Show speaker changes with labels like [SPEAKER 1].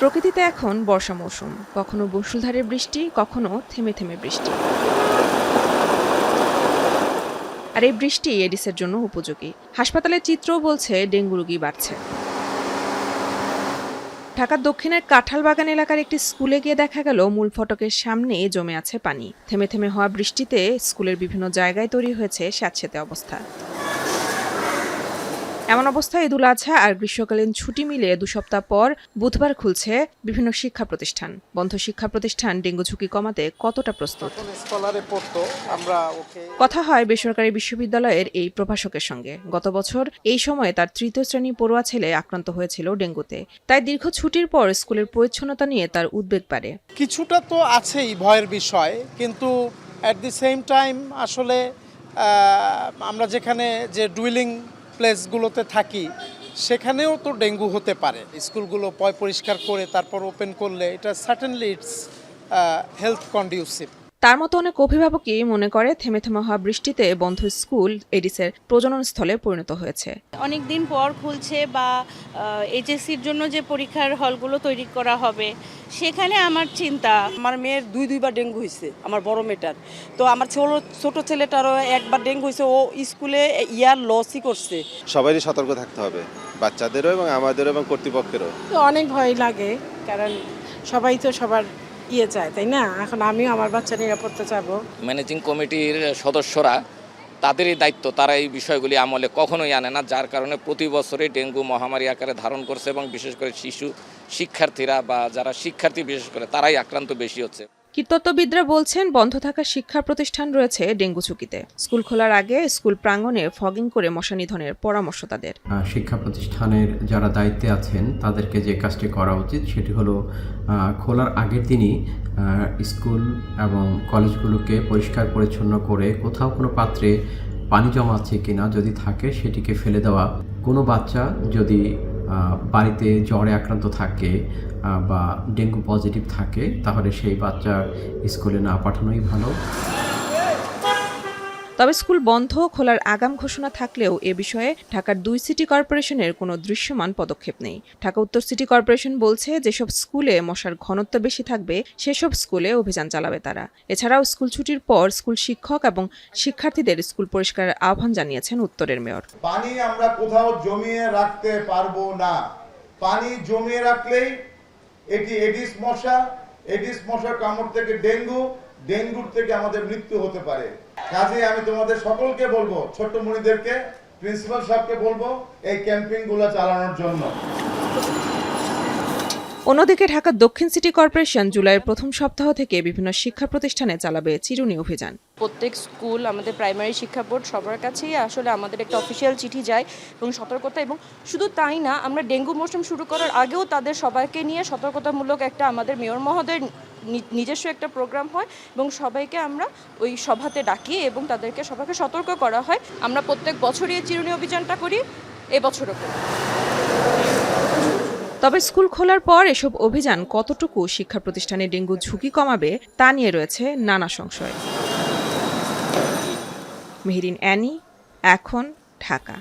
[SPEAKER 1] প্রকৃতিতে এখন বর্ষা মৌসুম, কখনো মুষলধারে বৃষ্টি, কখনো থেমে থেমে বৃষ্টি। আর এই বৃষ্টি এডিসের জন্য উপযোগী। হাসপাতালের চিত্রও বলছে ডেঙ্গু রোগী বাড়ছে। ঢাকার দক্ষিণের কাঁঠালবাগান এলাকার একটি স্কুলে গিয়ে দেখা গেল মূল ফটকের সামনে জমে আছে পানি। থেমে থেমে হওয়া বৃষ্টিতে স্কুলের বিভিন্ন জায়গায় তৈরি হয়েছে স্যাঁতসেঁতে অবস্থা। এমন অবস্থায় ঈদুল আজহা আর গ্রীষ্মকালীন ছুটি মিলে 2 সপ্তাহ পর বুধবার খুলছে বিভিন্ন শিক্ষা প্রতিষ্ঠান। বন্ধ শিক্ষা প্রতিষ্ঠান ডেঙ্গু ঝুঁকি কমাতে কতটা প্রস্তুত? কথা হয় বেসরকারি বিশ্ববিদ্যালয়ের এই প্রভাষকের সঙ্গে। গত বছর এই সময়ে তার 3য় শ্রেণী পড়ুয়া ছেলে আক্রান্ত হয়েছিল ডেঙ্গুতে। তাই দীর্ঘ ছুটির পর স্কুলের পরিচ্ছন্নতা নিয়ে তার উদ্বেগ বাড়ে।
[SPEAKER 2] কিছুটা তো আছেই ভয়ের বিষয়, কিন্তু অ্যাট দি সেম টাইম আসলে আমরা যেখানে যে ডুয়েলিং প্লেসগুলোতে থাকি সেখানেও তো ডেঙ্গু হতে পারে। স্কুলগুলো পরিষ্কার করে তারপর ওপেন করলে এটা সার্টেনলি ইটস হেলথ কন্ডিউসিভ।
[SPEAKER 1] তার মতো অনেক অভিভাবকই মনে করে থেমে থেমে হওয়া বৃষ্টিতে বন্ধ স্কুল এডিসের প্রজনন স্থলে পরিণত হয়েছে।
[SPEAKER 3] অনেক দিন পর খুলছে বা এইচএসসির জন্য যে পরীক্ষার হলগুলো তৈরি করা হবে সেখানে আমার চিন্তা।
[SPEAKER 4] আমার মেয়ের দুইবার ডেঙ্গু হয়েছে, আমার বড় মেয়েটার। তো আমার ছোট ছেলেটারও একবার ডেঙ্গু হয়েছে, ও স্কুলে ইয়ার লসই করছে।
[SPEAKER 5] সবারই সতর্ক থাকতে হবে, বাচ্চাদেরও এবং আমাদেরও এবং কর্তৃপক্ষেরও।
[SPEAKER 6] তো অনেক ভয় লাগে, কারণ সবাই তো সবার চায়, তাই না? এখন আমিও আমার বাচ্চা নিরাপত্তা চাবো।
[SPEAKER 7] ম্যানেজিং কমিটির সদস্যরা তাদেরই দায়িত্ব, তারা এই বিষয়গুলি আমলে কখনোই আনে না, যার কারণে প্রতি বছরই ডেঙ্গু মহামারী আকারে ধারণ করছে এবং বিশেষ করে শিক্ষার্থীরা বা যারা শিক্ষার্থী বিশেষ করে তারাই আক্রান্ত বেশি হচ্ছে।
[SPEAKER 1] কীটতত্ত্ববিদরা বলছেন বন্ধ থাকা শিক্ষা প্রতিষ্ঠান রয়েছে ডেঙ্গু ঝুঁকিতে। স্কুল খোলার আগে স্কুল প্রাঙ্গণে ফগিং করে মশা নিধনের পরামর্শ তাদের।
[SPEAKER 8] শিক্ষা প্রতিষ্ঠানের যারা দায়িত্বে আছেন তাদেরকে যে কাজটি করা উচিত সেটি হলো খোলার আগের দিনই স্কুল এবং কলেজগুলোকে পরিষ্কার পরিচ্ছন্ন করে কোথাও কোনো পাত্রে পানি জমা আছে কিনা যদি থাকে সেটিকে ফেলে দেওয়া। কোনো বাচ্চা যদি বাড়িতে জ্বরে আক্রান্ত থাকে বা ডেঙ্গু পজিটিভ থাকে তাহলে সেই বাচ্চার স্কুলে না পাঠানোই ভালো।
[SPEAKER 1] তবে স্কুল বন্ধ খোলার আগাম ঘোষণা থাকলেও এ বিষয়ে ঢাকার 2 সিটি কর্পোরেশনের কোনো দৃশ্যমান পদক্ষেপ নেই। ঢাকা উত্তর সিটি কর্পোরেশন বলছে যেসব স্কুলে মশার ঘনত্ব বেশি থাকবে সেসব স্কুলে অভিযান চালাবে তারা। এছাড়াও স্কুল ছুটির পর স্কুল শিক্ষক এবং শিক্ষার্থীদের স্কুল পরিষ্কারের আহ্বান জানিয়েছেন উত্তরের মেয়র।
[SPEAKER 9] পানি আমরা কোথাও জমিয়ে রাখতে পারবো না। পানি জমিয়ে রাখলেই এটি এডিস মশার কামড় থেকে ডেঙ্গুর থেকে আমাদের মৃত্যু হতে পারে। কাজে আমি তোমাদের সকলকে বলবো, ছোট্ট মুনিদেরকে, প্রিন্সিপাল সাহেবকে বলবো এই ক্যাম্পেইনগুলো চালানোর জন্য।
[SPEAKER 1] অন্যদিকে ঢাকা দক্ষিণ সিটি কর্পোরেশন জুলাইয়ের প্রথম সপ্তাহ থেকে বিভিন্ন শিক্ষা প্রতিষ্ঠানে চালাবে চিরুনি অভিযান।
[SPEAKER 3] প্রত্যেক স্কুল, আমাদের প্রাইমারি শিক্ষা বোর্ড সবার কাছেই আসলে আমাদের একটা অফিসিয়াল চিঠি যায় এবং সতর্কতা, এবং শুধু তাই না, আমরা ডেঙ্গু মৌসুম শুরু করার আগেও তাদের সবাইকে নিয়ে সতর্কতামূলক একটা আমাদের মেয়র মহোদয়ের নিজস্ব একটা প্রোগ্রাম হয় এবং সবাইকে আমরা ওই সভাতে ডাকি এবং তাদেরকে সবাইকে সতর্ক করা হয়। আমরা প্রত্যেক বছরই চিরুনি অভিযানটা করি, এবছরও করি।
[SPEAKER 1] তবে স্কুল খোলার পর এসব অভিযান কতটুকু শিক্ষা প্রতিষ্ঠানে ডেঙ্গু ঝুঁকি কমাবে তা নিয়ে রয়েছে নানা সংশয়। মেহেরিন অ্যানি, এখন, ঢাকা।